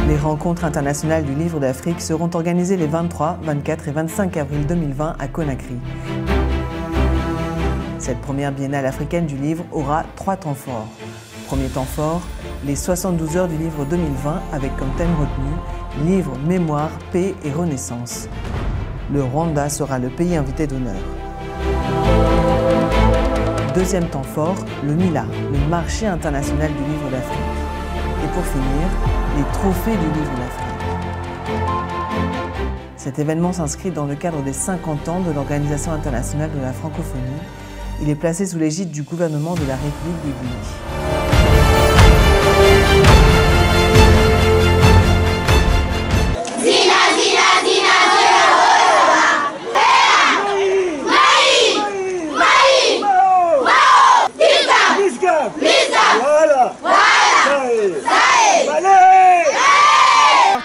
Les rencontres internationales du livre d'Afrique seront organisées les 23, 24 et 25 avril 2020 à Conakry. Cette première biennale africaine du livre aura 3 temps forts. Premier temps fort, les 72 heures du livre 2020 avec comme thème retenu livre, mémoire, paix et renaissance. Le Rwanda sera le pays invité d'honneur. Deuxième temps fort, le MILA, le marché international du livre d'Afrique. Et pour finir, les trophées du livre d'Afrique. Cet événement s'inscrit dans le cadre des 50 ans de l'Organisation internationale de la francophonie. Il est placé sous l'égide du gouvernement de la République du Guinée.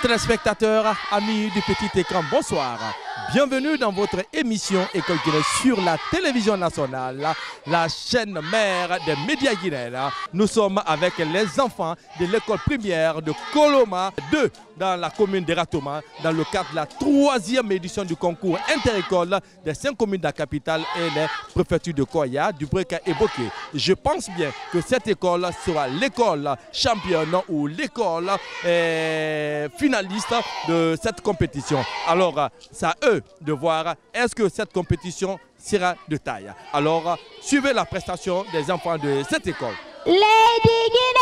Téléspectateurs, amis du petit écran, bonsoir. Bienvenue dans votre émission École Guinée sur la télévision nationale, la chaîne mère des médias guinéens. Nous sommes avec les enfants de l'école primaire de Koloma 2 dans la commune de Ratouma, dans le cadre de la 3e édition du concours interécole des 5 communes de la capitale et les préfectures de Koya, du Breka et Boké. Je pense bien que cette école sera l'école championne ou l'école finaliste de cette compétition. Alors, c'est à eux de voir est-ce que cette compétition sera de taille. Alors, suivez la prestation des enfants de cette école. Lady Guinée.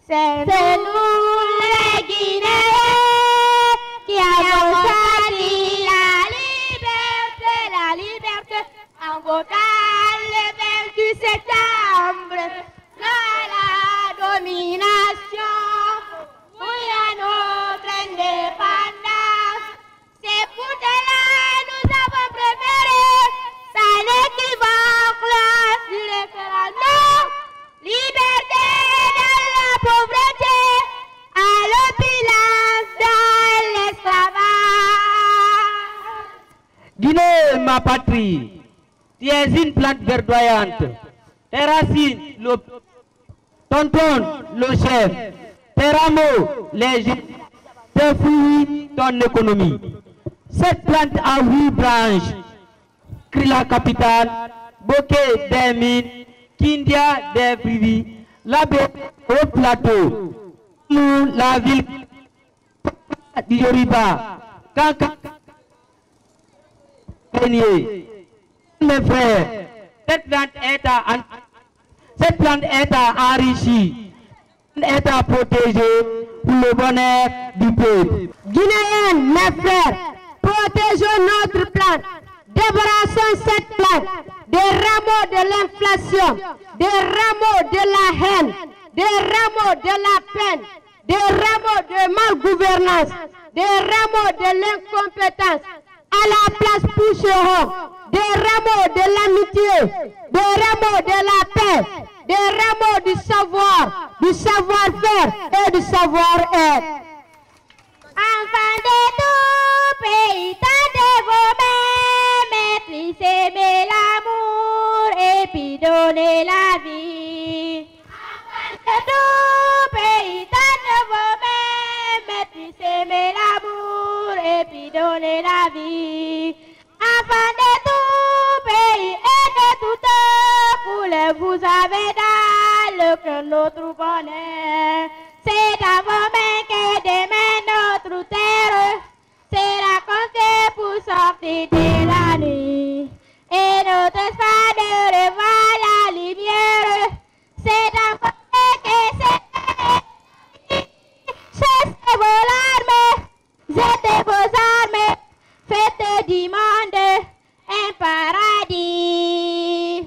C'est nous les Guinéens qui avons choisi la liberté en votant le 28 septembre. La domination, oui à notre indépendance. C'est pour cela nous avons préféré, sans équivoque, le référendum. Liberté dans la pauvreté, à l'opulence dans l'esclavage. Guinée, ma patrie, tu es une plante verdoyante. Tes racines, tonton, le chef, tes rameaux, les jeunes, tes fruits, ton économie. Cette plante a 8 branches. Crie la capitale, Boké des mines, Kindia des privés, la baie au plateau, la ville du Yoruba, Mes frères, cette plante est à enrichir, est à protéger pour le bonheur du peuple. Guinéens, mes frères, protégeons notre plante. Débarrassons cette plante des rameaux de l'inflation, des rameaux de la haine, des rameaux de la peine, des rameaux de malgouvernance, des rameaux de l'incompétence. À la place pousseront des rameaux de l'amitié, des rameaux de la paix, des rameaux du savoir, du savoir-faire et du savoir-être. Enfants de tout pays, tendez vos mains, maîtrisez, aimez l'amour et puis donnez la vie. Enfants de tout pays, tendez vos mains, maîtrisez, aimez l'amour et puis donnez la vie. Enfants de tout pays et de toute couleur, vous avez dans le cœur notre bonheur. C'est dans vos mains que demain notre terre sera comptée pour sortir de la nuit. Et notre espoir de revoir la lumière. C'est dans vos mains que c'est. Chassez vos larmes, jetez vos armes, faites du monde un paradis.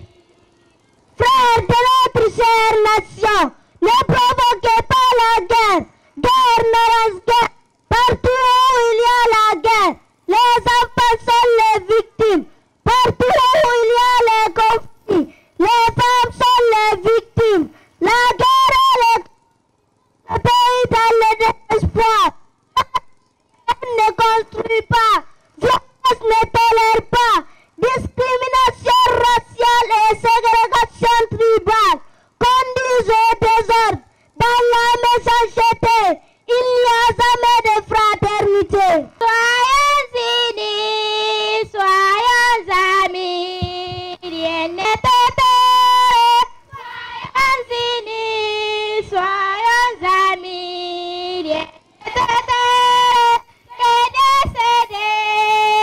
Frères de notre chère nation, ne provoquez pas la guerre. Guerre n'arrange guerre. Partout où il y a la guerre, les enfants sont les victimes. Partout où il y a les conflits, les femmes sont les victimes. La guerre est le pays dans le désespoir. Ne construit pas, violence ne tolère pas, discrimination raciale et ségrégation tribale conduisent au désordre. Dans la méchanceté, il n'y a jamais de fraternité. Soyons unis, soyons amis, rien n'est toléré. Soyons unis, soyons amis, rien n'est toléré.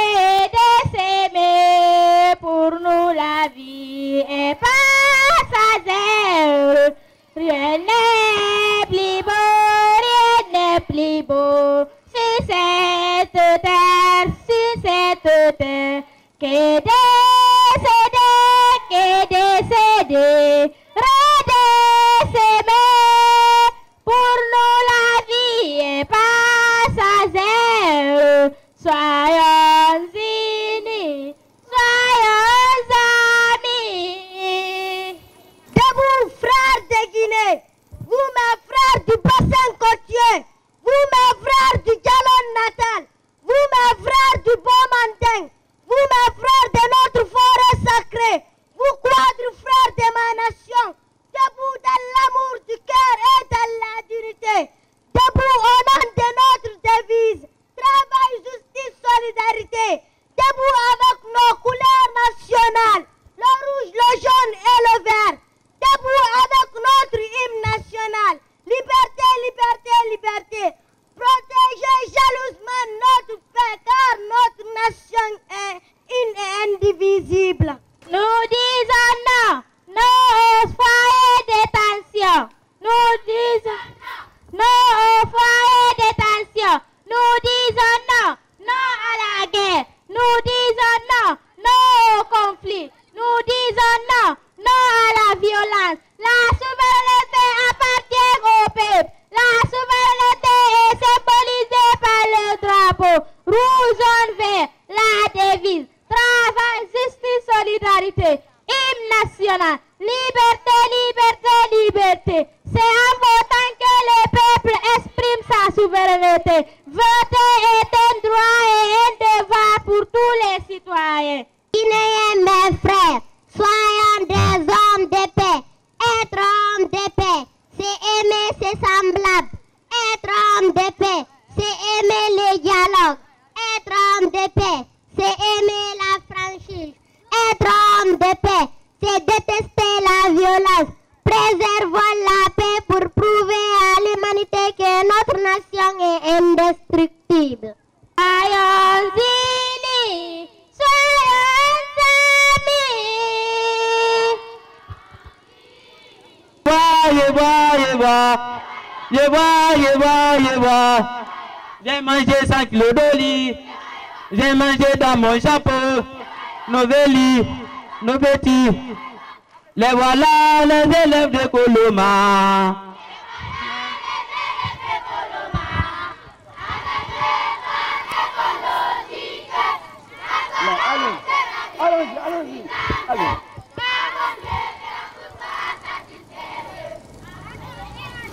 Et de s'aimer, pour nous la vie est passagère. Rien n'est plus beau, rien n'est plus beau sur cette terre, que décéder, redécéder. Pour nous la vie est passagère. Soyons unis, soyons amis. Debout, frères de Guinée, vous mes frères du bassin côtier, vous mes frères du Jalon natal, vous mes frères du Beaumantin, vous mes frères de notre forêt sacrée, vous quadres frères de ma nation, debout dans l'amour du cœur et dans la dignité, debout au nom de notre devise, travail, justice, solidarité, debout avec nos couleurs nationales, le rouge, le jaune et le vert, debout avec notre hymne national, liberté, liberté, liberté, protégez jalousement notre paix car notre nation est une et indivisible. Nous disons non, non au foyer de tension. Nous disons non au foyer de tension. Nous disons non, non à la guerre. Nous disons non, non au conflit. Nous disons non, non à la violence. La souveraineté appartient au peuple. La souveraineté est symbolisée par le drapeau rouge, jaune, vert, la devise, travail, justice, solidarité, hymne national, liberté, liberté, liberté. C'est en votant que le peuple exprime sa souveraineté. Voter est un droit et un devoir pour tous les citoyens. Guinéens, mes frères, soyons des hommes de paix. Être homme de paix, c'est aimer ses semblables. Être homme de paix, c'est aimer le dialogue. Être homme de paix, c'est aimer la franchise. Être homme de paix, c'est détester la violence. Préservons la paix pour prouver à l'humanité que notre nation est indestructible. Soyons unis, soyons J'ai mangé 100 kilos d'oli. J'ai mangé dans mon chapeau. Nos vélis, nos petits. Les voilà les élèves de Coloma. Allons-y.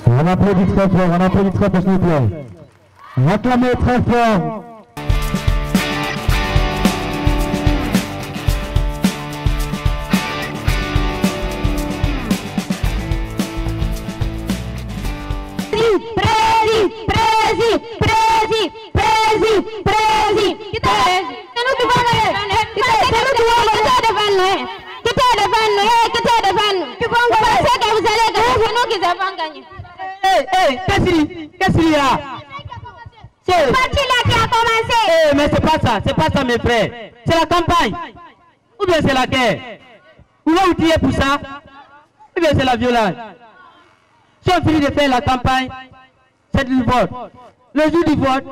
On applaudit très fort, s'il vous plaît. Acclamez très fort. Qu'est-ce qu'il y a? C'est parti là qui a commencé. Mais c'est pas ça mes frères. C'est la campagne. Ou bien c'est la guerre. Vous voulez outiller pour ça? Ou bien c'est la violence. Si on finit de faire la campagne, c'est du vote. Le jour du vote,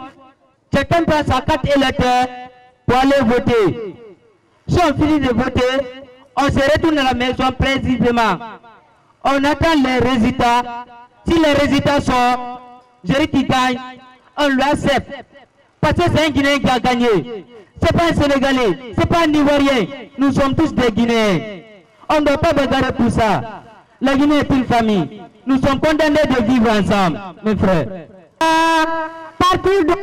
chacun prend sa carte électeur pour aller voter. Si on finit de voter, on se retourne à la maison précisément. On attend les résultats. Si les résultats sont, celui qui gagne, on l'accepte. Parce que c'est un Guinéen qui a gagné. C'est pas un Sénégalais, c'est pas un Ivoirien. Nous sommes tous des Guinéens. On ne doit pas regarder pour ça. La Guinée est une famille. Nous sommes condamnés de vivre ensemble, mes frères. Partout de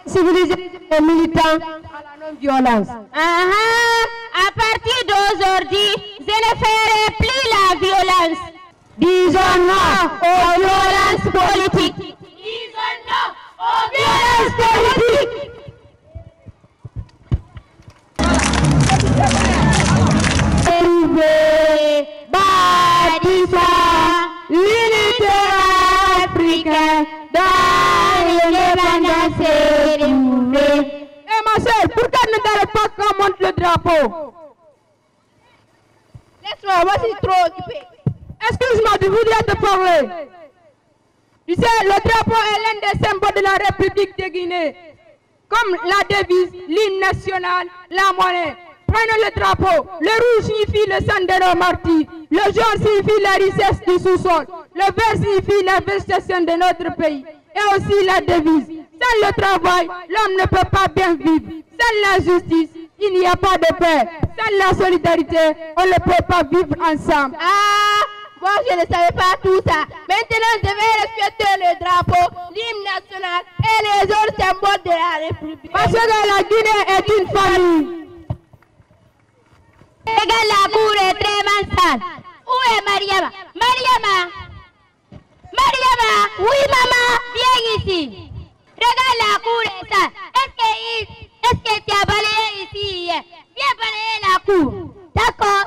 civiliser les militants à la non-violence. À partir d'aujourd'hui, je ne ferai plus la violence. Disons non aux violences politiques. Disons non aux violences politiques. Bâtissons l'unité africaine dans l'indépendance retrouvée. Eh ma soeur, pourquoi ne t'arrêtes pas qu'on monte le drapeau? Laisse-moi, moi je suis trop occupé. Excuse-moi, je voudrais te parler. Tu sais, le drapeau est l'un des symboles de la République de Guinée. Comme la devise, l'hymne national, la monnaie. Prenez le drapeau. Le rouge signifie le sang de nos martyrs. Le jaune signifie la richesse du sous-sol. Le vert signifie la végétation de notre pays. Et aussi la devise. Sans le travail, l'homme ne peut pas bien vivre. Sans la justice, il n'y a pas de paix. Sans la solidarité, on ne peut pas vivre ensemble. Moi je ne savais pas tout ça. Maintenant je vais respecter le drapeau, l'hymne national et les autres symboles de la République. Parce que la Guinée est une famille. Regarde, la cour est très sale. Où est Mariama? Mariama, oui maman, viens ici. Regarde, la cour est sale. Est-ce que tu as balayé ici hier? Viens balayer la cour. D'accord.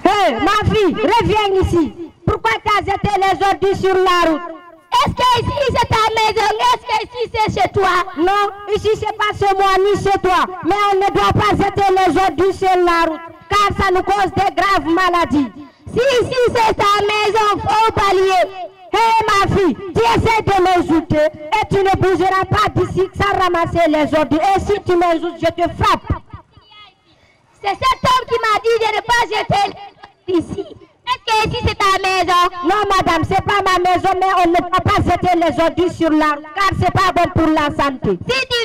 Hé, ma fille, reviens ici. Pourquoi tu as jeté les ordures sur la route? Est-ce que ici c'est ta maison? Est-ce que ici c'est chez toi? Non, ici c'est pas chez moi ni chez toi. Mais on ne doit pas jeter les ordures sur la route, car ça nous cause de graves maladies. Si ici c'est ta maison, faut balayer. Hé ma fille, tu essaies de m'insulter et tu ne bougeras pas d'ici sans ramasser les ordures. Et si tu m'insultes, je te frappe. C'est cet homme qui m'a dit de ne pas jeter ici. Est-ce que ici c'est ta maison? Non madame, c'est pas ma maison, mais on ne doit pas jeter les ordures sur la route, car c'est pas bon pour la santé. Si tu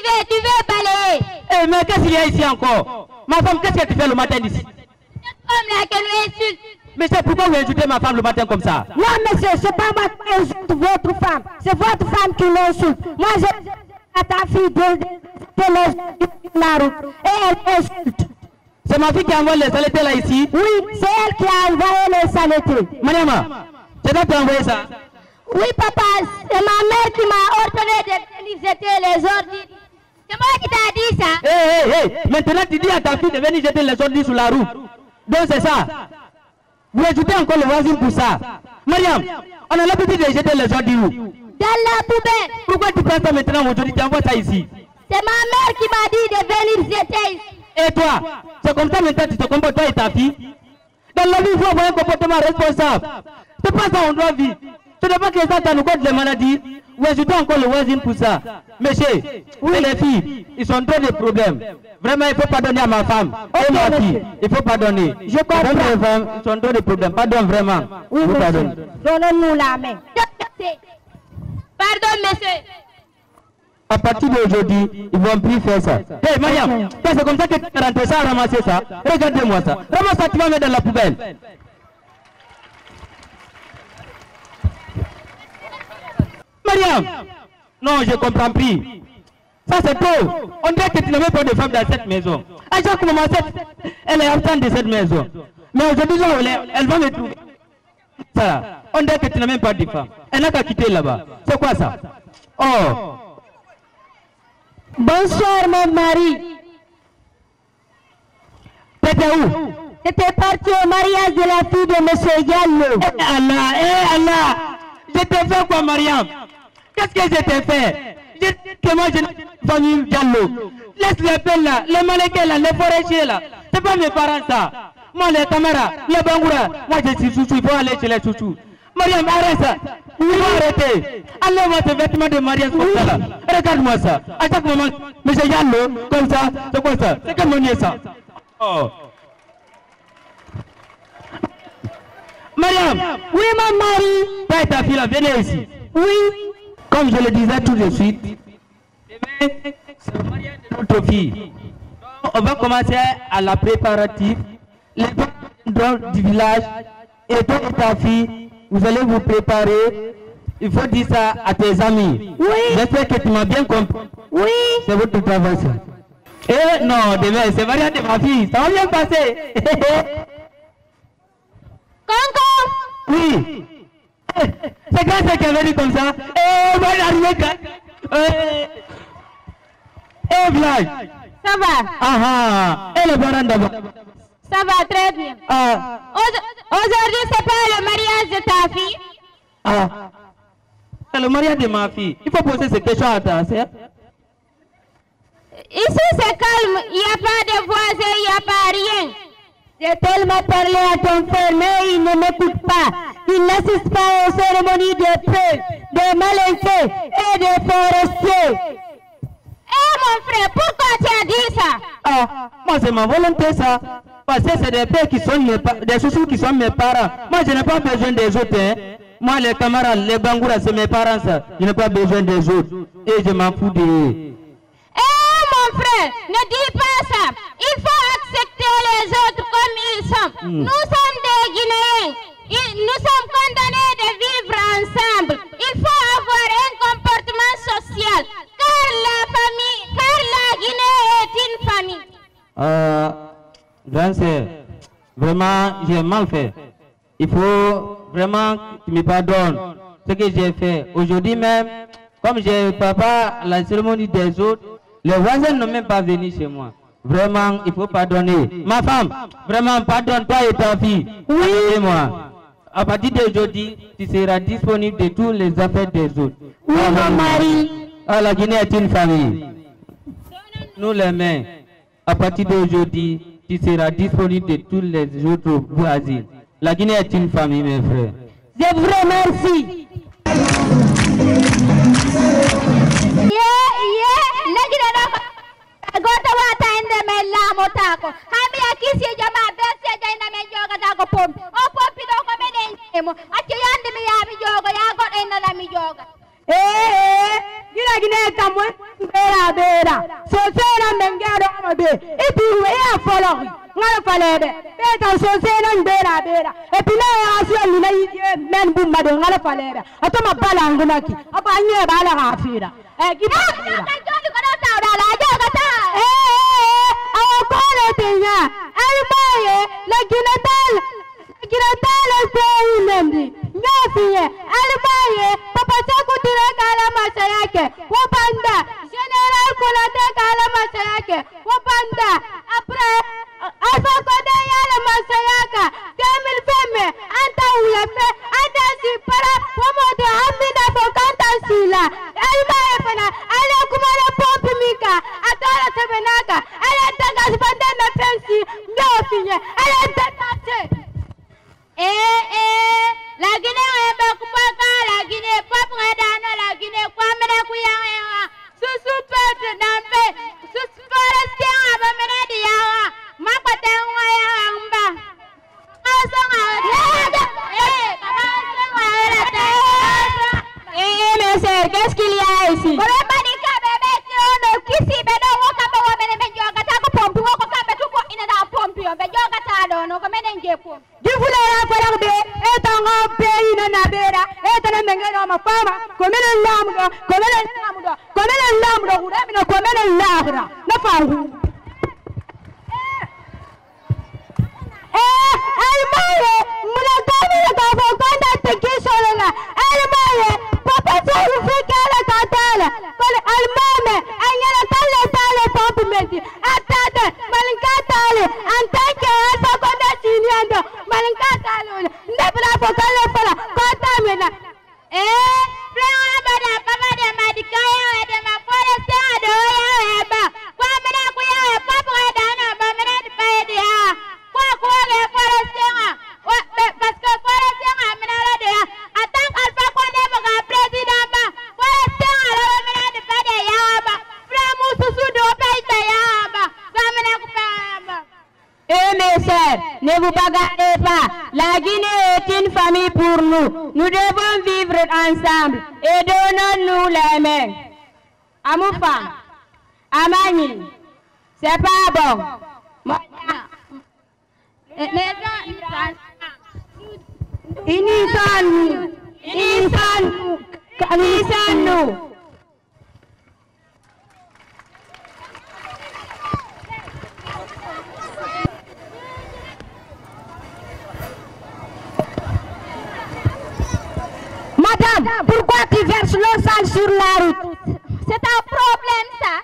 veux balayer. Eh mais qu'est-ce qu'il y a ici encore? Ma femme, qu'est-ce que tu fais le matin ici? Cet homme-là qui nous insulte. Mais c'est pourquoi vous insultez ma femme le matin comme ça? Non monsieur, c'est pas moi qui insulte votre femme, c'est votre femme qui l'insulte. Moi je dis à ta fille de les ordures sur la route, et elle insulte. C'est ma fille qui envoie les saletés là ici? Oui, c'est elle qui a envoyé les saletés. Mariama, c'est toi qui as envoyé ça? Oui papa, c'est ma mère qui m'a ordonné de jeter les ordures. C'est moi qui t'a dit ça. Hé, maintenant tu dis à ta fille de venir jeter les ordures sur la route. Donc c'est ça. Vous ajoutez encore le voisin pour ça. Mariam, on a l'habitude de jeter les ordures où? Dans la poubelle. Pourquoi tu prends ça maintenant aujourd'hui? Tu envoies ça ici. C'est ma mère qui m'a dit de venir jeter ici. Et toi, c'est comme ça maintenant tu te comportes, toi et ta fille? Dans la vie, il faut avoir un comportement responsable. C'est pas ça on doit vivre. Ce n'est pas que ça nous cause les maladies. Ou ajoutons encore le voisin pour ça. Monsieur, oui, les filles, ils sont trop de problèmes. Vraiment, il faut pardonner à ma femme. Et ma fille, il faut pardonner. Je comprends. Les femmes, ils sont trop de problèmes. Pardon vraiment. Oui, monsieur. Donnez-nous la main. Pardon, monsieur. À partir d'aujourd'hui, ils ne vont plus faire ça. Hé, Mariam, c'est comme ça que tu es rentré ça, ramasser ça. Regardez-moi ça. Ramasse ça, tu vas mettre dans la poubelle. Mariam! Non, je ne comprends plus. Ça c'est trop. On dirait que tu n'as même pas de femme dans cette maison. À chaque moment, elle est absente de cette maison. Mais aujourd'hui, elle va me trouver. Ça, on dirait que tu n'as même pas de femme. Elle n'a qu'à quitter là-bas. C'est quoi ça? Oh! Bonsoir mon mari. T'étais où? J'étais parti au mariage de la fille de M. Diallo. Eh Allah! Je t'ai fait quoi, Mariam? Qu'est-ce que je t'ai fait? Que moi je n'ai pas famille Diallo. Laisse les pelles là, les mannequins là, les forestiers là. C'est pas mes parents ça. Moi les caméras, les bangoura. Moi je suis chouchou, il faut aller chez les chouchous. Mariam, arrête ça. Il faut arrêter. Enlève-moi tes vêtements de mariage comme ça là. Regarde-moi ça. À chaque moment, M. Diallo, comme ça, c'est quoi ça? C'est quel monnaie ça? Oh. Mariam! Oui, mon mari. Toi et ta fille là, venez ici. Oui. Comme je le disais tout de suite, c'est le mariage de notre fille. Donc, on va commencer à la préparatif. Les gens du village et toi et ta fille, vous allez vous préparer. Il faut dire ça à tes amis. Oui. J'espère que tu m'as bien compris. Oui. C'est votre travail ça. Eh non, demain, c'est le mariage de ma fille. Ça va bien passer. Conco! Oui. C'est quand c'est qu'elle dit comme ça. Eh, on va y arriver quand. Eh, Vlad. Ça va? Ah, et le parent d'abord. Ça va très bien. Ah. Aujourd'hui, c'est pas le mariage de ta fille? Ah. C'est le mariage de ma fille. Il faut poser ces questions à ta sœur. Ici, c'est calme. Il n'y a pas de voisins, il n'y a pas rien. J'ai tellement parlé à ton frère, mais il ne m'écoute pas. Il n'assiste pas aux cérémonies de paix, des malinqués et des forestiers. Eh mon frère, pourquoi tu as dit ça? Ah, moi c'est ma volonté ça. Parce que c'est des pères qui sont des chouchous qui sont mes parents. Moi je n'ai pas besoin des autres. Hein. Moi les camarades, les bangoura, c'est mes parents ça. Je n'ai pas besoin des autres. Et je m'en fous de eux. Eh mon frère, ne dis pas ça. Il faut accepter les autres comme ils sont. Nous sommes des Guinéens. Nous sommes condamnés de vivre ensemble. Il faut avoir un comportement social. Car la Guinée est une famille. Grand sœur, vraiment j'ai mal fait. Il faut vraiment que tu me pardonnes ce que j'ai fait. Aujourd'hui même, comme j'ai papa à la cérémonie des autres, les voisins n'ont même pas venu chez moi. Vraiment, il faut pardonner. Ma femme, vraiment, pardonne-toi et ta fille. Oui. Moi. À partir d'aujourd'hui, tu seras disponible de toutes les affaires des autres. Oui, mon mari. Ah, la Guinée est une famille. Nous les mains, à partir d'aujourd'hui, tu seras disponible de tous les autres voisins. La Guinée est une famille, mes frères. Je vous remercie. Gota wata ende mela motako. Hami akisi jamaa besi jaina mejoga tako pom. O pompi doko menenjemo. Ati yandi mi ya mijoga ya got enda la mijoga. Gina gina tamwe bera. So sera mengero mabe. Ipi we ya follow. Ngalo falebe. Beta so sera bera. Epi na ya asu lina men bumba de ngalo falebe. Atoma bala ngumaki. Apa nye bala afira. Giba. Kajoli kono tawda la joga ta. Tinya, almaye, la ginatale seulandi, nyafiye, almaye, papa saku tira kala masayake, wapanda, general kulate kala masayake, wapanda, après, alfa kode yala masayaka, 2020, anta ulefe, anta si para, wamoto amina fokanta si Mes sœurs, qu'est-ce qu'il y a ici? Ne vous bagarrez pas. La Guinée est une famille pour nous. Nous devons vivre ensemble et donnons-nous les mains. À mon femme, à Mani, c'est pas bon. Inissons-nous. Madame, pourquoi tu verses l'eau sale sur la route? C'est un problème ça?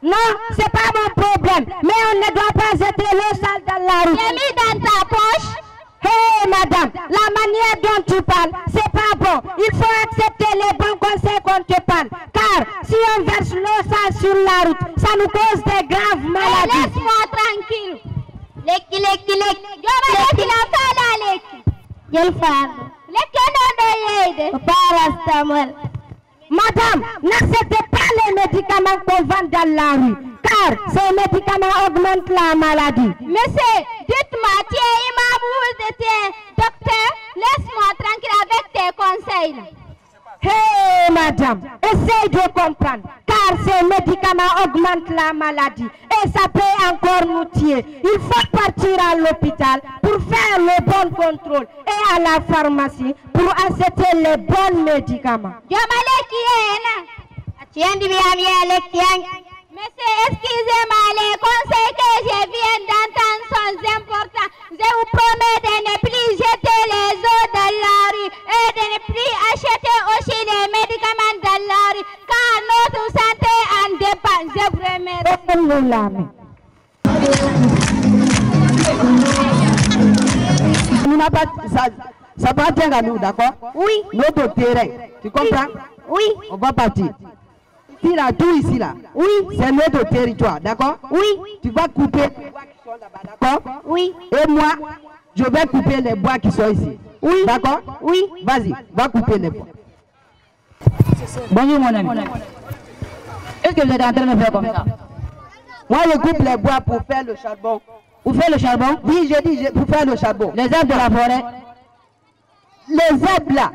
Non, c'est pas mon problème. Mais on ne doit pas jeter l'eau sale dans la route. J'ai mis dans ta poche. Hé madame, la manière dont tu parles, c'est pas bon. Il faut accepter les bons conseils qu'on te parle. Car si on verse l'eau sale sur la route, ça nous cause des graves maladies. Laisse-moi tranquille. Leki. Madame, n'acceptez pas les médicaments qu'on vend dans la rue, car ces médicaments augmentent la maladie. Monsieur, dites-moi, tu es imam ou tu es docteur? Laisse-moi tranquille avec tes conseils. Hé madame, essaye de comprendre, car ces médicaments augmentent la maladie et ça peut encore nous tuer. Il faut partir à l'hôpital pour faire le bon contrôle et à la pharmacie pour acheter les bons médicaments. Monsieur, excusez-moi, les conseils que je viens d'entendre sont importants. Je vous promets de ne plus jeter les eaux dans la rue et de ne plus acheter aussi les médicaments dans la rue, car notre santé en dépend. Je vous remercie. Ça appartient à nous, d'accord? Oui. Notre terrain, tu comprends? Oui. On va partir. Ici, là, tout ici, là. Oui. C'est notre territoire, d'accord? Oui. Tu vas couper les bois qui sont là-bas, d'accord? Oui. Et moi, je vais couper les bois qui sont ici. Oui. D'accord? Oui. Vas-y, va couper les bois. Bonjour mon ami. Est-ce que vous êtes en train de faire comme ça? Moi, je coupe les bois pour faire le charbon. Pour faire le charbon? Oui, je dis pour faire le charbon. Les arbres de la forêt? Les arbres là,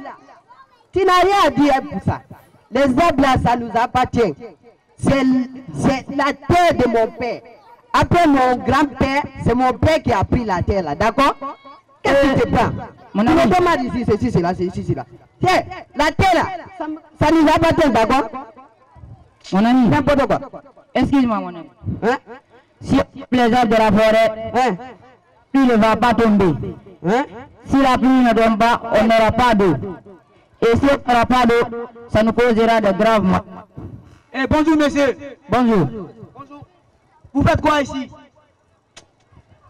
tu n'as rien à dire pour ça. Les arbres là, ça nous appartient. C'est la terre de mon père. Après mon grand-père, c'est mon père qui a pris la terre là, d'accord? Qu'est-ce que tu prends? Mon ami. Tu ne peux pas dire ici, c'est là, c'est ici, c'est là. Tiens, la terre là, ça nous appartient, d'accord? Mon ami. N'importe quoi. Excuse-moi mon ami. Hein? Si on coupe les arbres de la forêt, Hein? il ne va pas tomber. Hein? Si la pluie ne tombe pas, on n'aura pas d'eau. Et si on n'aura pas d'eau, ça nous causera de graves maladies. Eh, bonjour monsieur. Bonjour. Bonjour. Vous faites quoi ici?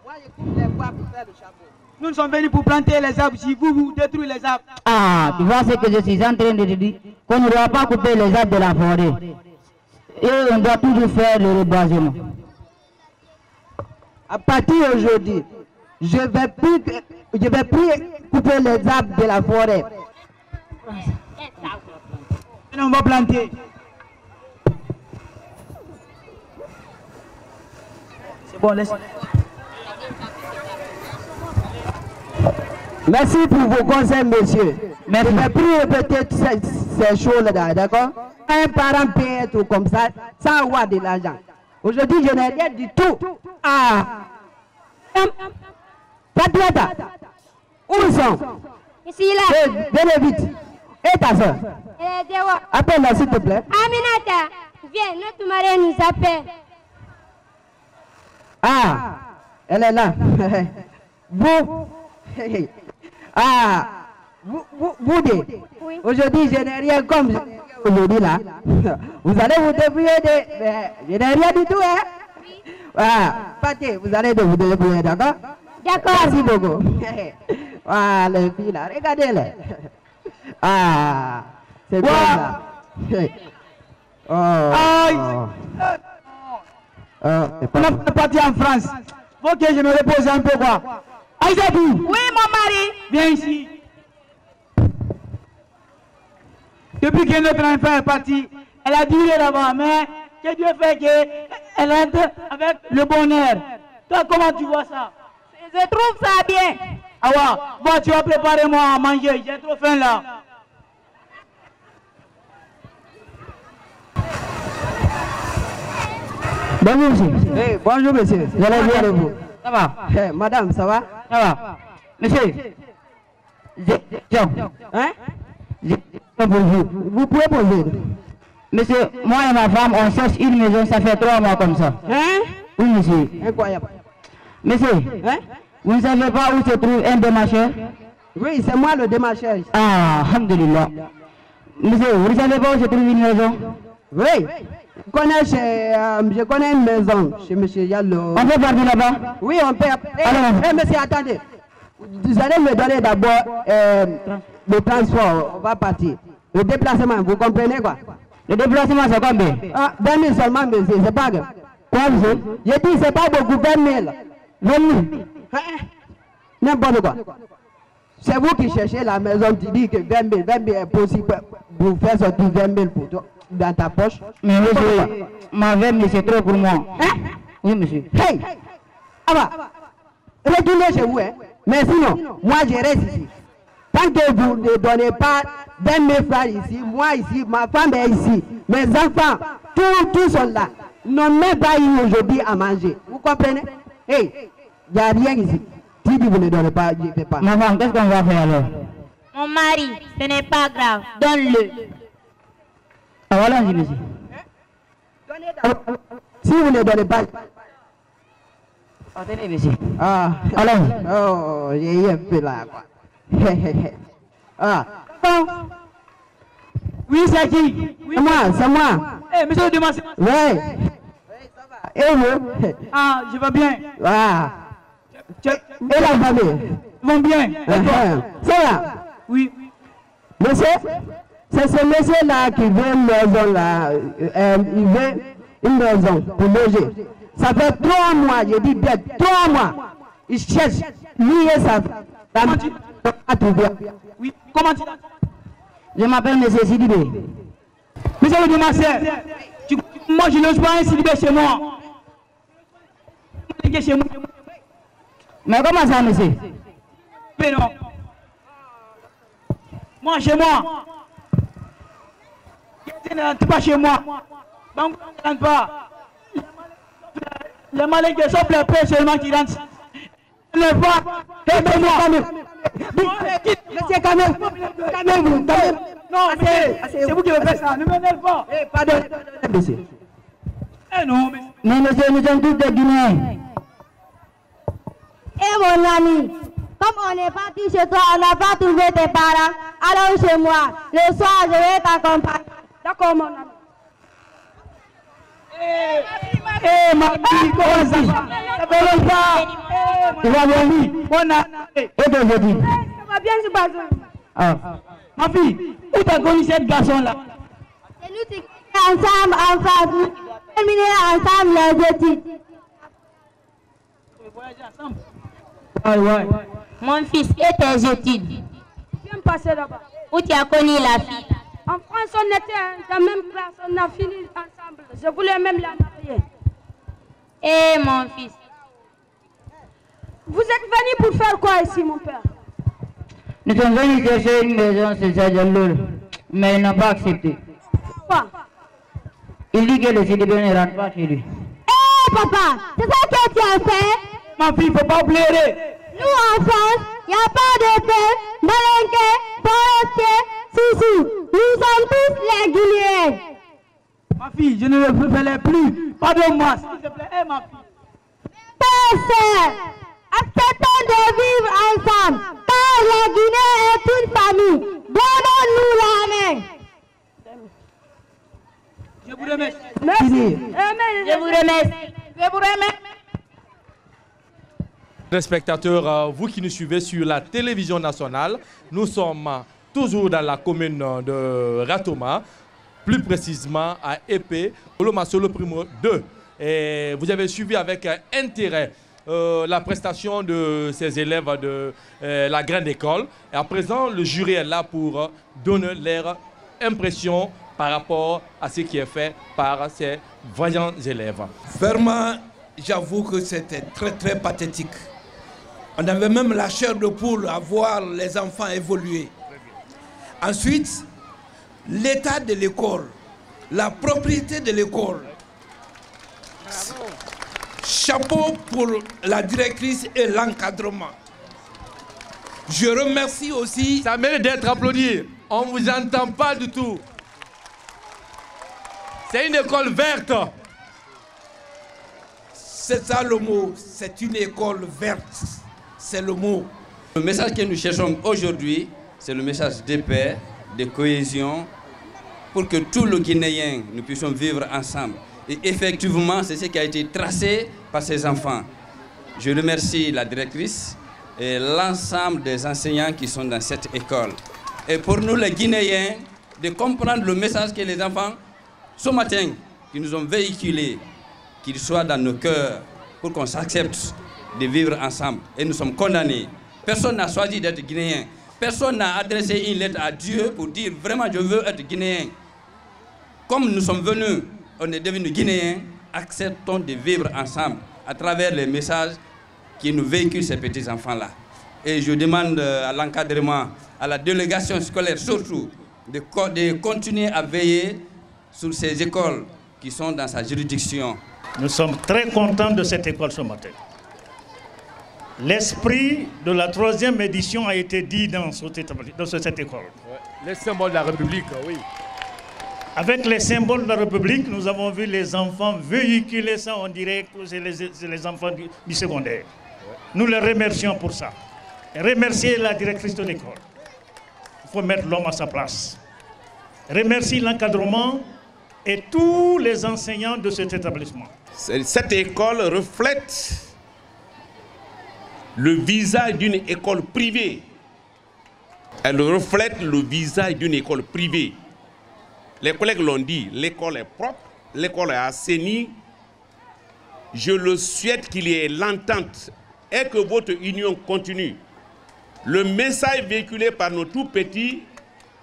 Moi, je coupe les bois pour faire le charbon. Nous sommes venus pour planter les arbres ici. Vous détruisez les arbres. Ah, tu vois ce que je suis en train de te dire, qu'on ne doit pas couper les arbres de la forêt. Et on doit toujours faire le reboisement. À partir d'aujourd'hui, je vais plus couper les arbres de la forêt. On va planter. C'est bon, laisse. Merci pour vos conseils, monsieur. Mais plus peut-être ces choses-là, d'accord? Un parent paye tout comme ça, sans avoir de l'argent. Aujourd'hui, je n'ai rien du tout. Ah! Patriota, où ils sont? Ici, là. Venez vite. Et ta soeur? Appelle-la, s'il te plaît. Aminata, viens, notre mari nous appelle. Ah, elle est là. Vous, ah, vous dites, oui. Aujourd'hui je n'ai rien comme aujourd'hui là. Vous allez vous débrouiller de... Je n'ai rien du tout, hein? Oui. Ah, partez, vous allez vous débrouiller, d'accord? D'accord. Merci beaucoup. Ah, les filles là, regardez-les. Ah, c'est bien là. Aïe! On est parti en France. Faut que je me repose un peu, quoi. Aïssatou! Oui, mon mari. Viens ici. Depuis que notre enfant est parti, elle a duré là-bas, mais que Dieu fait qu'elle entre avec le bonheur. Toi, comment tu vois ça? Je trouve ça bien. Ah ouais, bon, tu vas préparer moi à manger, j'ai trop faim là. Bonjour monsieur. Hey, bonjour monsieur. Vous allez bien vous? Ça va? Hey, madame, ça va? Ça va. Monsieur. Hein? Vous pouvez poser. Monsieur, moi et ma femme, on cherche une maison, ça fait 3 mois comme ça. Hein? Oui, monsieur. Incroyable. Monsieur, hein? Vous ne savez pas où se trouve un démarcheur? Oui, c'est moi le démarcheur. Ah, alhamdulillah. Monsieur, vous ne savez pas où se trouve une maison? Oui. Je connais une maison chez monsieur Yallo. On peut partir là-bas? Oui, on peut. Monsieur, attendez. Vous allez me donner d'abord le transport. On va partir. Le déplacement, vous comprenez quoi? Le déplacement, c'est combien? Ah, 20 000 seulement, monsieur. C'est pas grave. Quoi, monsieur? J'ai dit, c'est pas beaucoup, 20 000. 20 000? N'importe quoi. C'est vous qui cherchez la maison, tu dis que 20 000 est possible. Vous faites sortir 20 000 pour toi, dans ta poche. Mais monsieur, ma 20 000 c'est trop pour moi. Hein? Oui, monsieur. Hey! Ah bah, retournez chez vous, hein. Mais sinon, moi je reste ici. Tant que vous ne donnez pas 20 000 francs ici, moi ici, ma femme est ici, mes enfants, tous sont là. Ils n'ont même pas eu aujourd'hui à manger. Vous comprenez? Hey, il n'y a rien ici. Si vous ne donnez pas, je ne fais pas. Ma femme, qu'est-ce qu'on va faire alors? Mon mari, ce n'est pas grave, donne-le. Ah voilà, monsieur. Si vous ne donnez pas... Attendez, monsieur. Ah, alors. Oh, j'ai eu un peu là, quoi. Ah. Oui, c'est qui? Oui. C'est moi. Eh, monsieur le démarcheur. Oui. Et vous? Ah, je vais bien. Ah. Et la famille? Ils vont bien. Ça va? Oui. Monsieur, c'est ce monsieur-là qui veut une maison là. Il veut une maison pour loger. Ça fait 3 mois, je dis bien 3 mois. Il cherche, lui et sa femme à trouver. Oui, comment tu t'appelles? Je m'appelle monsieur Sidibé. Monsieur le démarcheur, moi je ne loge pas un Sidibé chez moi. Chez moi. Mais comment ça, monsieur? Mais non. Moi, chez moi. Tu n'entres pas chez moi. Donc, tu n'entres pas. Les malins qui sont pleins seulement qui rentrent. Ne pas. Aimez-moi. Monsieur, calmez-vous. Non, c'est vous qui me faites ça. Ne m'énerve pas. Pardon, monsieur. Eh non, mais monsieur, nous sommes tous des Guinéens. Eh mon ami, comme on est parti chez toi, on n'a pas trouvé tes parents, allons chez moi. Le soir, je vais t'accompagner. D'accord, mon ami. Eh, ma fille, comment ça? Ça fait longtemps. Tu vas bien? On a. Et que je dis? Ça va bien se passer. Ah. Ma fille, où t'as connu cette garçon-là? C'est nous qui sommes ensemble en France. Nous terminer ensemble les études. Ouais. Mon fils, et tes études? Bien passé là-bas. Où tu as connu la fille? En France, on était dans la même classe, on a fini ensemble. Je voulais même la marier. Eh mon fils. Vous êtes venu pour faire quoi ici, mon père? Nous sommes venus chercher une maison sur Sadjaloul, mais ils n'ont pas accepté. Pourquoi? Il dit que le CDB ne rentre pas chez lui. Hé papa, c'est ça que tu as fait? Ma fille, il ne faut pas pleurer. Nous en France, il n'y a pas de paix, Malinké, Forestier, Soussou. Nous sommes tous les Guinéens. Ma fille, je ne le ferai plus. Pardonne-moi, s'il te plaît. Hé, ma fille. Père, acceptons de vivre ensemble, car la Guinée est une famille. Donnons-nous la main. Je vous remercie. Merci. Je vous remercie. Je vous remercie. Spectateurs, vous qui nous suivez sur la télévision nationale, nous sommes toujours dans la commune de Ratoma, plus précisément à Épée, Olomasolo Primo 2. Et vous avez suivi avec intérêt la prestation de ces élèves de la grande école. Et à présent, le jury est là pour donner leur impression par rapport à ce qui est fait par ces vaillants élèves. Vraiment, j'avoue que c'était très pathétique. On avait même la chair de poule à voir les enfants évoluer. Ensuite, l'état de l'école, la propriété de l'école. Chapeau pour la directrice et l'encadrement. Je remercie aussi... Ça mérite d'être applaudi. On ne vous entend pas du tout. C'est une école verte. C'est ça le mot. C'est une école verte. C'est le mot. Le message que nous cherchons aujourd'hui, c'est le message de paix, de cohésion, pour que tous les Guinéens, nous puissions vivre ensemble. Et effectivement, c'est ce qui a été tracé par ces enfants. Je remercie la directrice et l'ensemble des enseignants qui sont dans cette école. Et pour nous, les Guinéens, de comprendre le message que les enfants, ce matin, qui nous ont véhiculé, qu'il soit dans nos cœurs, pour qu'on s'accepte de vivre ensemble. Et nous sommes condamnés. Personne n'a choisi d'être Guinéen. Personne n'a adressé une lettre à Dieu pour dire vraiment je veux être Guinéen. Comme nous sommes venus, on est devenus Guinéens, acceptons de vivre ensemble à travers les messages qui nous véhiculent ces petits enfants-là. Et je demande à l'encadrement, à la délégation scolaire surtout, de continuer à veiller sur ces écoles qui sont dans sa juridiction. Nous sommes très contents de cette école ce matin. L'esprit de la 3e édition a été dit dans cette école. Ouais. Les symboles de la République, oui. Avec les symboles de la République, nous avons vu les enfants véhiculer ça en direct, c'est les enfants du secondaire. Ouais. Nous les remercions pour ça. Et remercier la directrice de l'école. Il faut mettre l'homme à sa place. Remercier l'encadrement et tous les enseignants de cet établissement. Cette école reflète le visage d'une école privée. Elle reflète le visage d'une école privée. Les collègues l'ont dit, l'école est propre, l'école est assainie. Je le souhaite qu'il y ait l'entente et que votre union continue. Le message véhiculé par nos tout petits,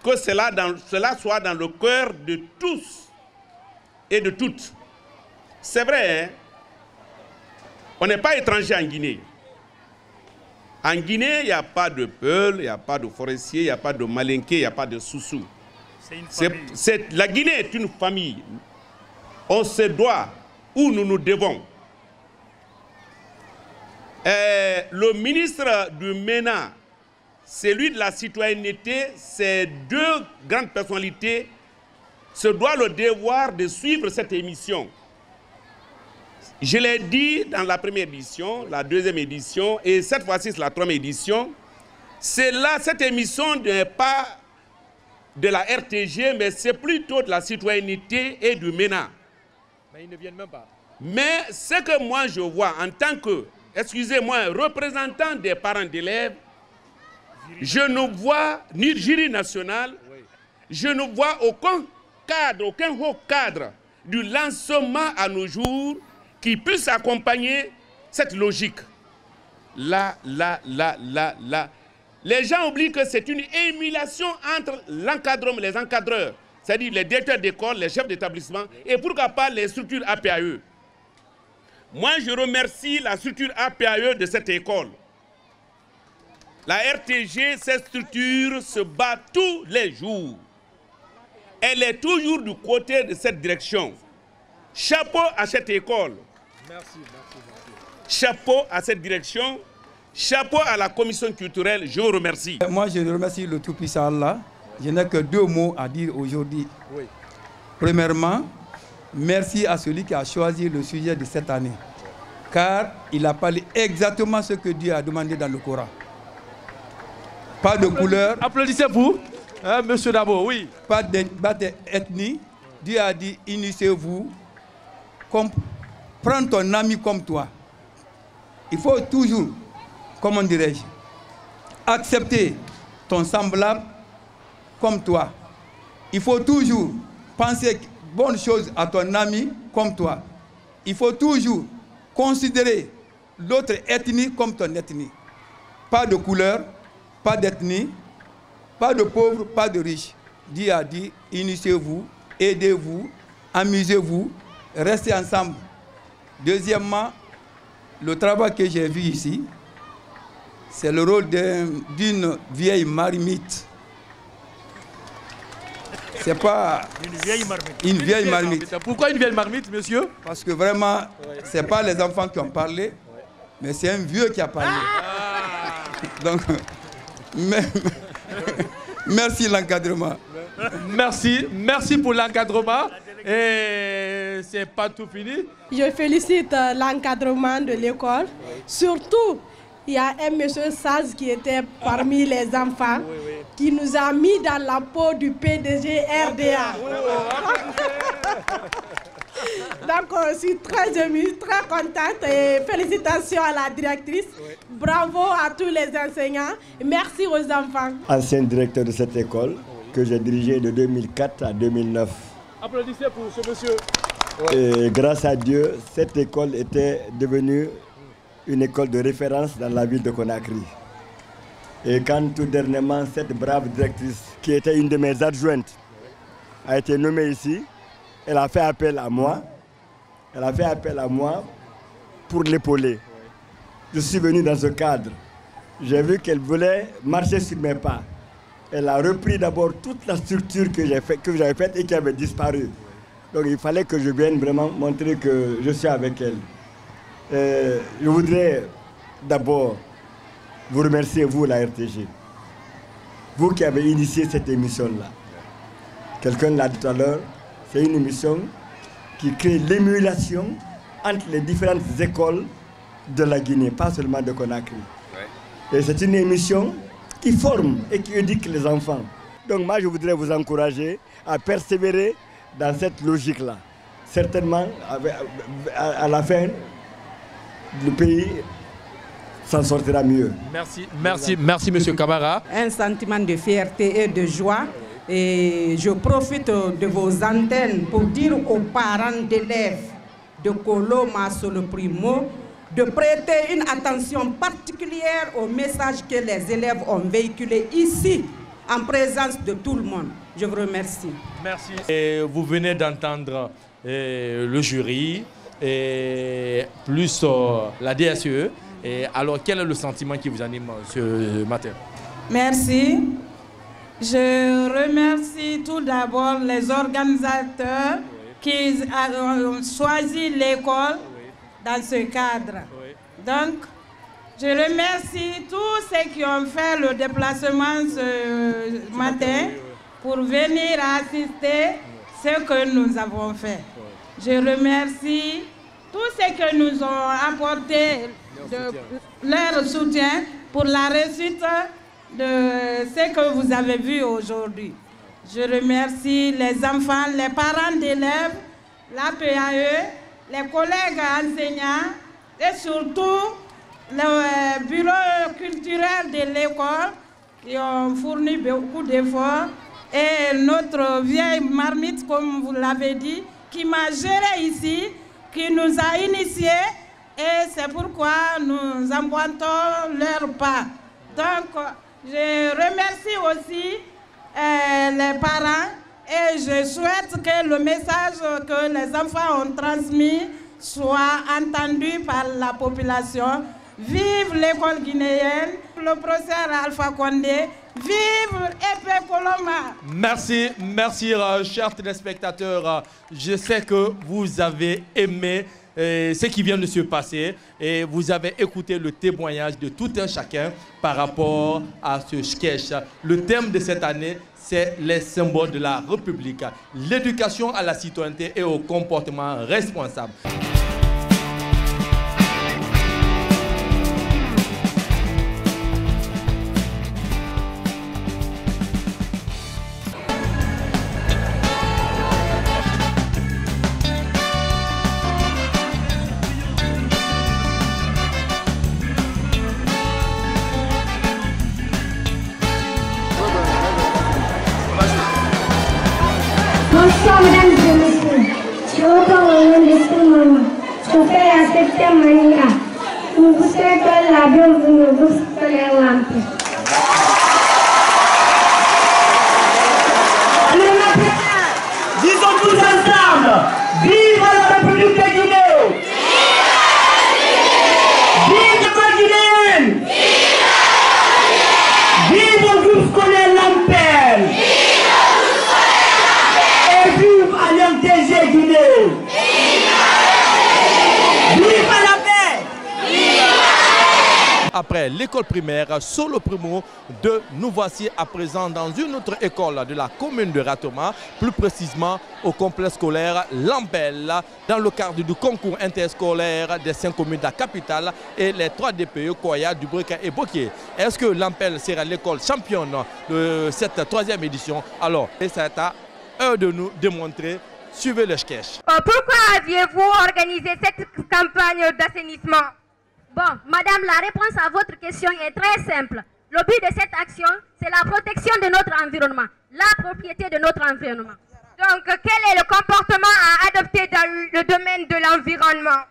que cela soit dans le cœur de tous et de toutes. C'est vrai, hein? On n'est pas étranger en Guinée. En Guinée, il n'y a pas de Peul, il n'y a pas de Forestier, il n'y a pas de Malinké, il n'y a pas de Soussou. La Guinée est une famille. On se doit où nous nous devons. Le ministre du MENA, celui de la citoyenneté, ces deux grandes personnalités se doivent le devoir de suivre cette émission. Je l'ai dit dans la première édition, la deuxième édition, et cette fois-ci c'est la 3e édition. Cette émission n'est pas de la RTG, mais c'est plutôt de la citoyenneté et du MENA. Mais ils ne viennent même pas. Mais ce que moi je vois en tant que, excusez-moi, représentant des parents d'élèves, je ne vois ni jury national, je ne vois aucun cadre, aucun haut cadre du lancement à nos jours qui puisse accompagner cette logique. Là. Les gens oublient que c'est une émulation entre l'encadrement, les encadreurs, c'est-à-dire les directeurs d'école, les chefs d'établissement, et pourquoi pas les structures APAE. Moi, je remercie la structure APAE de cette école. La RTG, cette structure, se bat tous les jours. Elle est toujours du côté de cette direction. Chapeau à cette école. Merci. Chapeau à cette direction. Chapeau à la commission culturelle. Je vous remercie. Moi, je remercie le Tout-Puissant Allah. Je n'ai que 2 mots à dire aujourd'hui. Oui. Premièrement, merci à celui qui a choisi le sujet de cette année. Car il a parlé exactement ce que Dieu a demandé dans le Coran. Pas de couleur. Applaudissez pour Monsieur Dabo, oui. Pas d'ethnie. Dieu a dit, unissez-vous. Prends ton ami comme toi. Il faut toujours, comment dirais-je, accepter ton semblable comme toi. Il faut toujours penser bonnes choses à ton ami comme toi. Il faut toujours considérer l'autre ethnie comme ton ethnie. Pas de couleur, pas d'ethnie, pas de pauvres, pas de riches. Dieu a dit, unissez-vous, aidez-vous, amusez-vous, restez ensemble. Deuxièmement, le travail que j'ai vu ici, c'est le rôle d'une vieille marmite. C'est pas une vieille marmite. Pourquoi une vieille marmite, monsieur? Parce que vraiment, ce n'est pas les enfants qui ont parlé, mais c'est un vieux qui a parlé. Donc, merci l'encadrement. Merci pour l'encadrement. Et c'est pas tout fini. Je félicite l'encadrement de l'école. Surtout, il y a un monsieur Saz qui était parmi les enfants, qui nous a mis dans la peau du PDG RDA. Donc, je suis très émue, très contente et félicitations à la directrice. Bravo à tous les enseignants. Merci aux enfants. Ancien directeur de cette école que j'ai dirigé de 2004 à 2009. Applaudissez pour ce monsieur. Et grâce à Dieu, cette école était devenue une école de référence dans la ville de Conakry. Et quand tout dernièrement, cette brave directrice, qui était une de mes adjointes, a été nommée ici, elle a fait appel à moi. Elle a fait appel à moi pour l'épauler. Je suis venu dans ce cadre. J'ai vu qu'elle voulait marcher sur mes pas. Elle a repris d'abord toute la structure que j'avais faite et qui avait disparu. Donc il fallait que je vienne vraiment montrer que je suis avec elle. Je voudrais d'abord vous remercier, vous, la RTG. Vous qui avez initié cette émission-là. Quelqu'un l'a dit tout à l'heure, c'est une émission qui crée l'émulation entre les différentes écoles de la Guinée, pas seulement de Conakry. Ouais. Et c'est une émission qui forme et qui éduque les enfants. Donc moi, je voudrais vous encourager à persévérer dans cette logique-là. Certainement, à la fin, le pays s'en sortira mieux. Merci, monsieur Camara. Un sentiment de fierté et de joie. Et je profite de vos antennes pour dire aux parents d'élèves de Koloma sur le Primo de prêter une attention particulière au message que les élèves ont véhiculé ici, en présence de tout le monde. Je vous remercie. Merci. Et vous venez d'entendre le jury et plus la DSE. Et alors, quel est le sentiment qui vous anime ce matin? Merci. Je remercie tout d'abord les organisateurs qui ont choisi l'école dans ce cadre. Donc, je remercie tous ceux qui ont fait le déplacement ce matin pour venir assister à ce que nous avons fait. Je remercie tous ceux qui nous ont apporté leur soutien pour la réussite de ce que vous avez vu aujourd'hui. Je remercie les enfants, les parents d'élèves, la PAE, les collègues enseignants et surtout le bureau culturel de l'école qui ont fourni beaucoup d'efforts et notre vieille marmite, comme vous l'avez dit, qui m'a géré ici, qui nous a initiés et c'est pourquoi nous emboîtons leur pas. Donc, je remercie aussi les parents et je souhaite que le message que les enfants ont transmis soit entendu par la population. Vive l'école guinéenne, le professeur Alpha Condé, vive Épée Coloma. Merci, chers téléspectateurs. Je sais que vous avez aimé ce qui vient de se passer et vous avez écouté le témoignage de tout un chacun par rapport à ce sketch. Le thème de cette année, c'est les symboles de la République, l'éducation à la citoyenneté et au comportement responsable. Bonsoir mesdames et messieurs, je reprends au nom de ce moment. Je fais à cette manière. Nous vous souhaitons la bienvenue au groupe scolaire Lampé. Disons tous ensemble, vive la République de Guinée! Vive l'école guinéenne! Vive le groupe scolaire Lampel! Et vive à l'MTG Guinée! Vive à la paix! Après l'école primaire Solo Primo 2, nous voici à présent dans une autre école de la commune de Ratoma, plus précisément au complexe scolaire Lampel, dans le cadre du concours interscolaire des 5 communes de la capitale et les 3 DPE, Koya, Dubrika et Boké. Est-ce que Lampel sera l'école championne de cette 3e édition? Alors, c'est à eux de nous démontrer. Suivez le sketch. Pourquoi aviez-vous organisé cette campagne d'assainissement? Bon, madame, la réponse à votre question est très simple. Le but de cette action, c'est la protection de notre environnement, la propriété de notre environnement. Donc, quel est le comportement à adopter dans le domaine de l'environnement?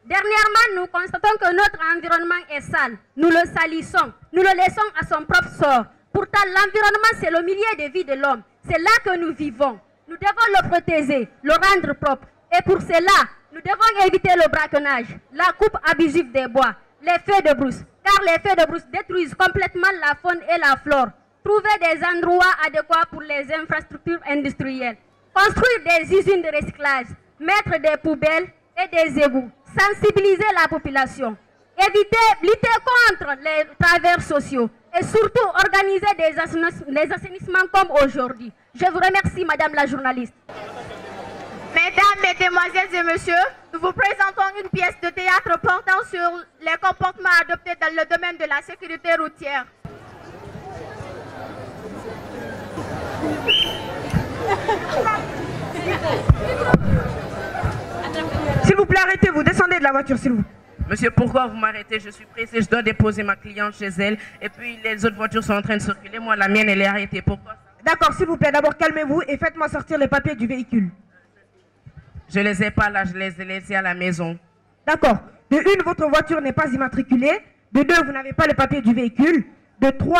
Dernièrement, nous constatons que notre environnement est sale. Nous le salissons, nous le laissons à son propre sort. Pourtant, l'environnement, c'est le milieu de vie de l'homme. C'est là que nous vivons. Nous devons le protéger, le rendre propre. Et pour cela, nous devons éviter le braconnage, la coupe abusive des bois, les feux de brousse, car les feux de brousse détruisent complètement la faune et la flore. Trouver des endroits adéquats pour les infrastructures industrielles. Construire des usines de recyclage, mettre des poubelles et des égouts. Sensibiliser la population. Lutter contre les travers sociaux. Et surtout organiser des assainissements comme aujourd'hui. Je vous remercie, madame la journaliste. Mesdames, mesdemoiselles et messieurs, nous vous présentons une pièce de théâtre portant sur les comportements adoptés dans le domaine de la sécurité routière. S'il vous plaît, arrêtez-vous, descendez de la voiture, s'il vous plaît. Monsieur, pourquoi vous m'arrêtez? Je suis pressé, je dois déposer ma cliente chez elle. Et puis les autres voitures sont en train de circuler. Moi, la mienne, elle est arrêtée. Pourquoi? D'accord, s'il vous plaît, d'abord calmez-vous et faites-moi sortir les papiers du véhicule. Je ne les ai pas là, je les ai laissés à la maison. D'accord. De 1, votre voiture n'est pas immatriculée. De 2, vous n'avez pas les papiers du véhicule. De 3,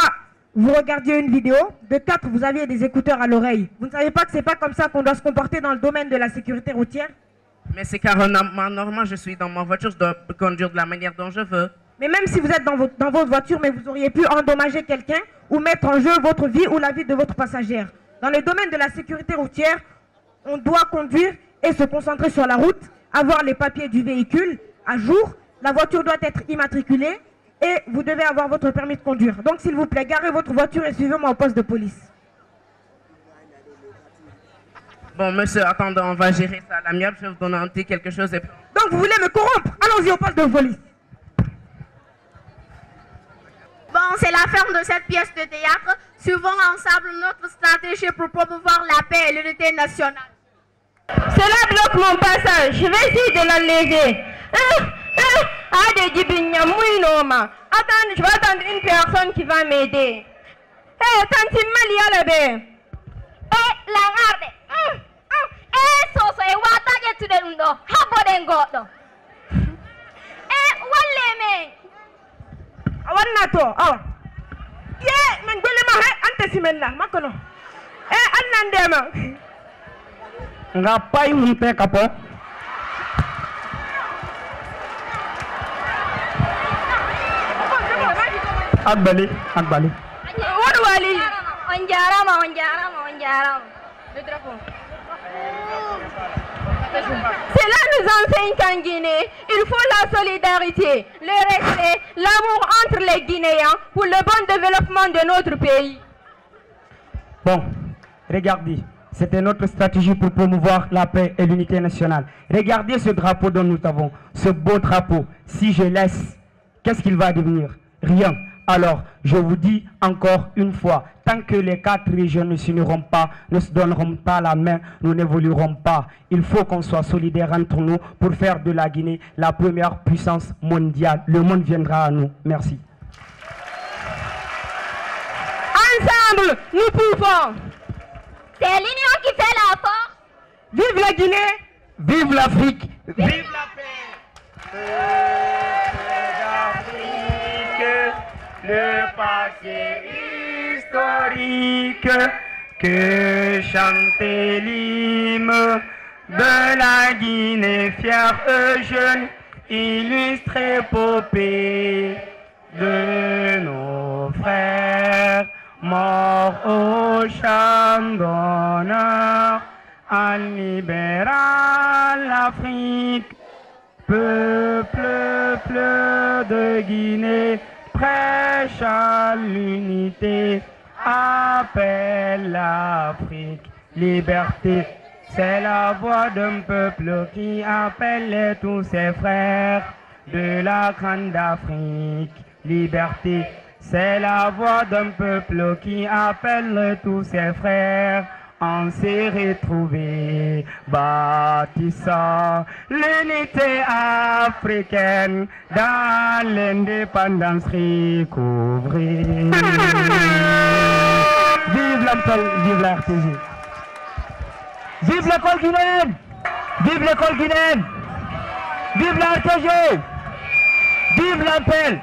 vous regardiez une vidéo. De 4, vous aviez des écouteurs à l'oreille. Vous ne savez pas que ce n'est pas comme ça qu'on doit se comporter dans le domaine de la sécurité routière? Mais c'est car normalement, je suis dans ma voiture, je dois conduire de la manière dont je veux. Mais même si vous êtes dans votre voiture, mais vous auriez pu endommager quelqu'un ou mettre en jeu votre vie ou la vie de votre passagère. Dans le domaine de la sécurité routière, on doit conduire et se concentrer sur la route, avoir les papiers du véhicule à jour, la voiture doit être immatriculée et vous devez avoir votre permis de conduire. Donc s'il vous plaît, garez votre voiture et suivez-moi au poste de police. Bon, monsieur, attendez, on va gérer ça à l'amiable, je vais vous donner quelque chose. Et... Donc vous voulez me corrompre? Allons-y au poste de police. Bon, c'est la fin de cette pièce de théâtre. Suivons ensemble notre stratégie pour promouvoir la paix et l'unité nationale. Cela bloque mon passage. Je vais essayer de l'enlever. Attends, je vais attendre une personne qui va m'aider. Tanti Malia. La garde. So e wata je tude dum do. Haboden goddo. Walle me. Awanna to. Awa. Ye, man gole ma he ante simella makono. Annandema. Ngapai munte kapo. Akbali. On jarama. Le drapeau. Cela nous enseigne qu'en Guinée, il faut la solidarité, le respect, l'amour entre les Guinéens pour le bon développement de notre pays. Bon, regardez, c'était notre stratégie pour promouvoir la paix et l'unité nationale. Regardez ce drapeau dont nous avons, ce beau drapeau. Si je laisse, qu'est-ce qu'il va devenir? Rien. Alors, je vous dis encore une fois, tant que les 4 régions ne s'uniront pas, ne se donneront pas la main, nous n'évoluerons pas. Il faut qu'on soit solidaires entre nous pour faire de la Guinée la première puissance mondiale. Le monde viendra à nous. Merci. Ensemble, nous pouvons. C'est l'union qui fait la force. Vive la Guinée, vive l'Afrique, vive la paix. Le passé historique que chantait l'hymne de la Guinée fière et jeune, illustre épopée de nos frères morts au champ d'honneur en libérant l'Afrique. Peuple de Guinée, prêche à l'unité, appelle l'Afrique, liberté. C'est la voix d'un peuple qui appelle tous ses frères de la grande Afrique, liberté. C'est la voix d'un peuple qui appelle tous ses frères. On s'est retrouvés, bâtissant l'unité africaine dans l'indépendance recouvrée. Vive l'Ampel, vive la RTG. Vive l'école guinéenne, vive l'école guinéenne, vive la RTG, vive l'Ampel.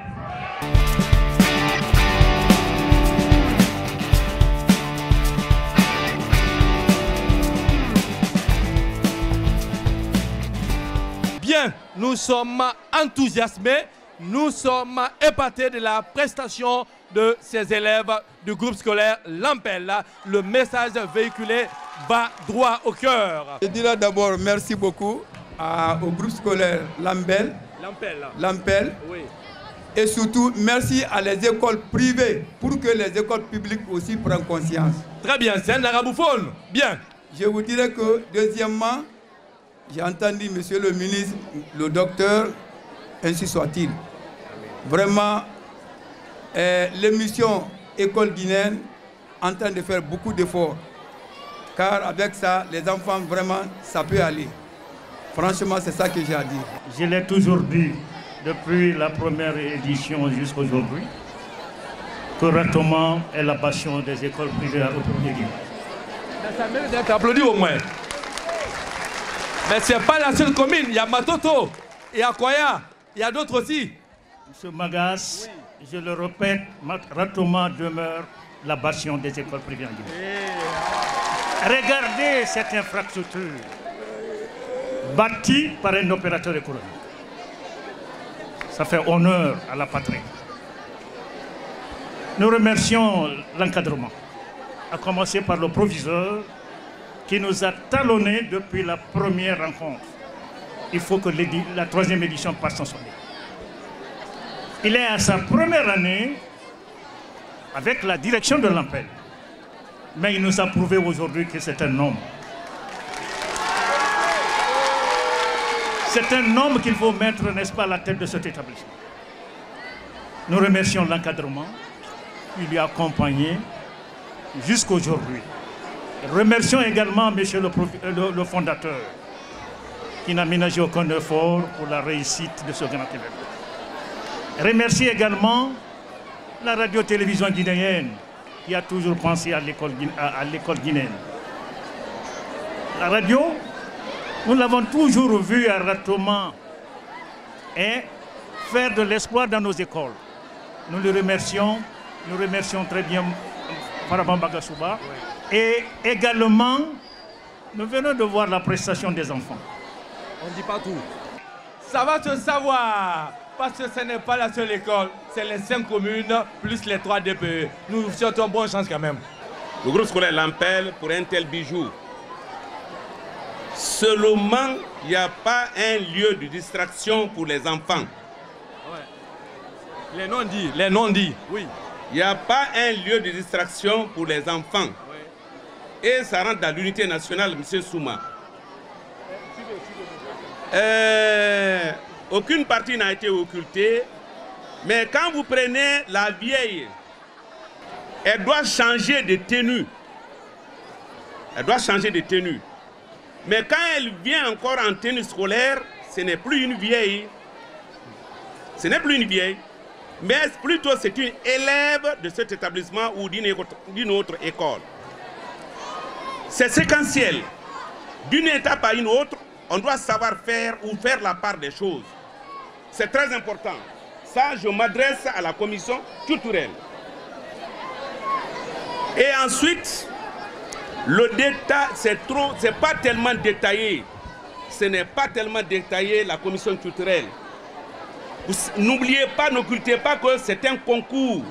Bien, nous sommes enthousiasmés, nous sommes épatés de la prestation de ces élèves du groupe scolaire Lampel. Le message véhiculé va droit au cœur. Je dirais d'abord merci beaucoup au groupe scolaire Lampel. Oui. Et surtout, merci à les écoles privées pour que les écoles publiques aussi prennent conscience. Très bien, c'est un arabophone. Bien. Je vous dirais que, deuxièmement, j'ai entendu monsieur le ministre, le docteur, ainsi soit-il. Vraiment, l'émission École guinéenne en train de faire beaucoup d'efforts. Car avec ça, les enfants, vraiment, ça peut aller. Franchement, c'est ça que j'ai à dire. Je l'ai toujours dit, depuis la première édition jusqu'à aujourd'hui, que Ratoman est la passion des écoles privées à République Guinée. Ça mérite d'être applaudi au moins. Mais ce n'est pas la seule commune. Il y a Matoto, il y a Koya, il y a d'autres aussi. Monsieur Magas, oui. Je le répète, Ratoman demeure la passion des écoles privées en Guinée. Regardez cette infrastructure bâtie par un opérateur économique. Ça fait honneur à la patrie. Nous remercions l'encadrement, à commencer par le proviseur qui nous a talonnés depuis la première rencontre. Il faut que la 3e édition passe sans sonner. Il est à sa première année avec la direction de l'Ampel. Mais il nous a prouvé aujourd'hui que c'est un homme. C'est un homme qu'il faut mettre, n'est-ce pas, à la tête de cet établissement. Nous remercions l'encadrement qui lui a accompagné jusqu'aujourd'hui. Remercions également M. le fondateur qui n'a ménagé aucun effort pour la réussite de ce grand événement. Remercie également la radio-télévision guinéenne qui a toujours pensé à l'école guinéenne. La radio, nous l'avons toujours vu à Ratoman et faire de l'espoir dans nos écoles. Nous le remercions, très bien Farabamba Gassouba. Et également, nous venons de voir la prestation des enfants. On ne dit pas tout. Ça va se savoir. Parce que ce n'est pas la seule école, c'est les 5 communes plus les 3 DPE. Nous vous souhaitons bonne chance quand même. Le groupe scolaire Lampel pour un tel bijou. Seulement, il n'y a pas un lieu de distraction pour les enfants. Les non-dits, les non-dits, oui. Il n'y a pas un lieu de distraction pour les enfants. Et ça rentre dans l'unité nationale, M. Souma. Aucune partie n'a été occultée, mais quand vous prenez la vieille, elle doit changer de tenue. Elle doit changer de tenue. Mais quand elle vient encore en tenue scolaire, ce n'est plus une vieille. Ce n'est plus une vieille, mais plutôt c'est une élève de cet établissement ou d'une autre école. C'est séquentiel. D'une étape à une autre, on doit savoir faire ou faire la part des choses. C'est très important. Ça, je m'adresse à la commission culturelle. Et ensuite, le détail, c'est pas tellement détaillé. Ce n'est pas tellement détaillé, la commission culturelle. N'oubliez pas, n'occultez pas que c'est un concours.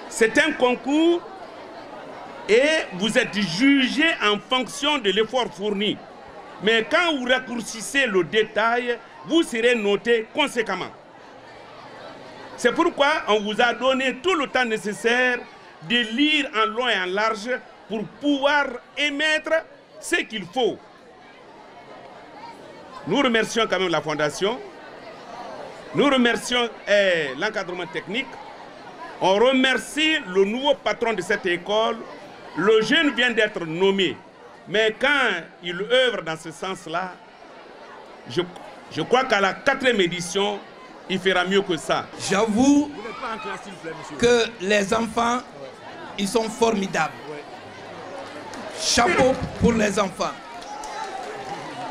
C'est un concours et vous êtes jugé en fonction de l'effort fourni. Mais quand vous raccourcissez le détail, vous serez noté conséquemment. C'est pourquoi on vous a donné tout le temps nécessaire de lire en long et en large pour pouvoir émettre ce qu'il faut. Nous remercions quand même la Fondation. Nous remercions l'encadrement technique. On remercie le nouveau patron de cette école. Le jeune vient d'être nommé. Mais quand il œuvre dans ce sens-là, je crois qu'à la 4e édition, il fera mieux que ça. J'avoue que les enfants, ils sont formidables. Chapeau pour les enfants.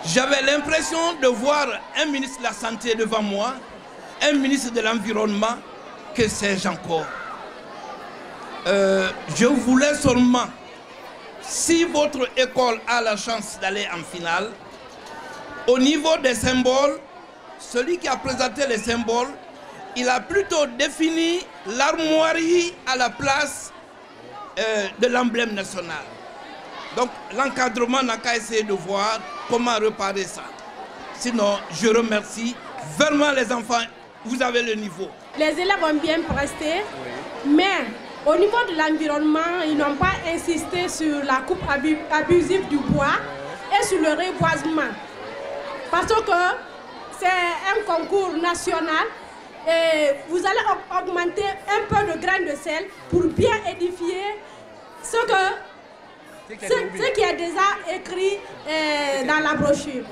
J'avais l'impression de voir un ministre de la Santé devant moi, un ministre de l'Environnement, que sais-je encore. Je voulais seulement, si votre école a la chance d'aller en finale, au niveau des symboles, celui qui a présenté les symboles, il a plutôt défini l'armoirie à la place de l'emblème national. Donc l'encadrement n'a qu'à essayer de voir comment réparer ça. Sinon, je remercie vraiment les enfants, vous avez le niveau. Les élèves ont bien presté, mais au niveau de l'environnement, ils n'ont pas insisté sur la coupe abusive du bois et sur le reboisement. Parce que c'est un concours national et vous allez augmenter un peu de grains de sel pour bien édifier ce qui est déjà écrit dans la brochure.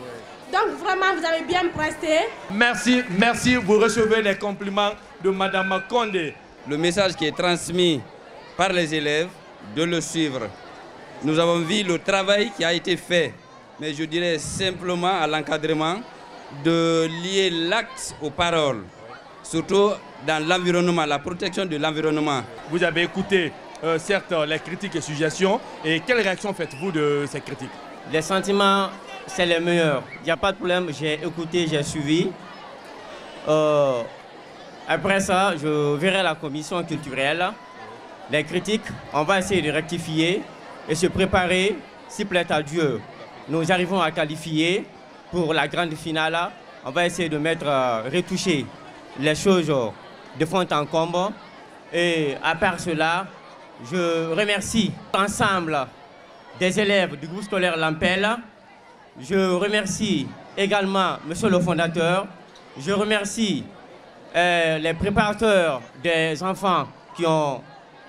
Donc vraiment, vous avez bien presté. Merci, merci. Vous recevez les compliments de Madame Condé. Le message qui est transmis par les élèves, de le suivre. Nous avons vu le travail qui a été fait, mais je dirais simplement à l'encadrement de lier l'acte aux paroles, surtout dans l'environnement, la protection de l'environnement. Vous avez écouté certes les critiques et suggestions, et quelle réaction faites-vous de ces critiques? Les sentiments, c'est les meilleurs. Il n'y a pas de problème, j'ai écouté, j'ai suivi. Après ça, je verrai la commission culturelle. Les critiques, on va essayer de rectifier et se préparer, s'il plaît à Dieu. Nous arrivons à qualifier pour la grande finale. On va essayer de retoucher les choses de fond en comble. Et à part cela, je remercie l'ensemble des élèves du groupe scolaire Lampel. Je remercie également monsieur le fondateur. Je remercie les préparateurs des enfants qui ont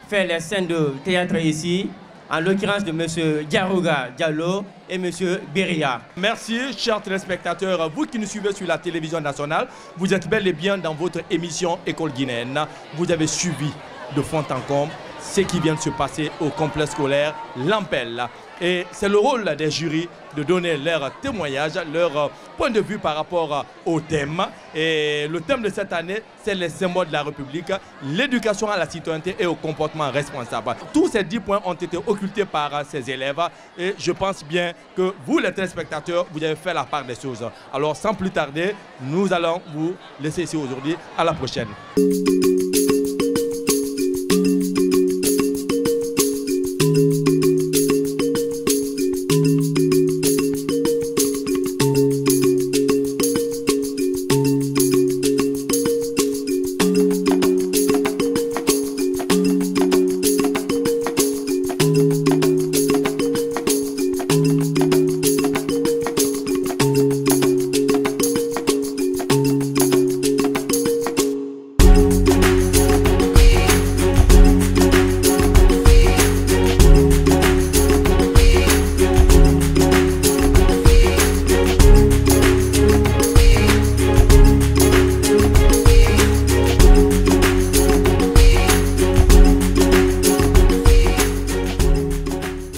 fait les scènes de théâtre ici, en l'occurrence de monsieur Diarouga Diallo et monsieur Beria. Merci, chers téléspectateurs. Vous qui nous suivez sur la télévision nationale, vous êtes bel et bien dans votre émission École guinéenne. Vous avez suivi de fond en comble ce qui vient de se passer au complexe scolaire Lampel. Et c'est le rôle des jurys de donner leur témoignage, leur point de vue par rapport au thème. Et le thème de cette année, c'est les symboles de la République, l'éducation à la citoyenneté et au comportement responsable. Tous ces 10 points ont été occultés par ces élèves et je pense bien que vous, les téléspectateurs, vous avez fait la part des choses. Alors sans plus tarder, nous allons vous laisser ici aujourd'hui. À la prochaine.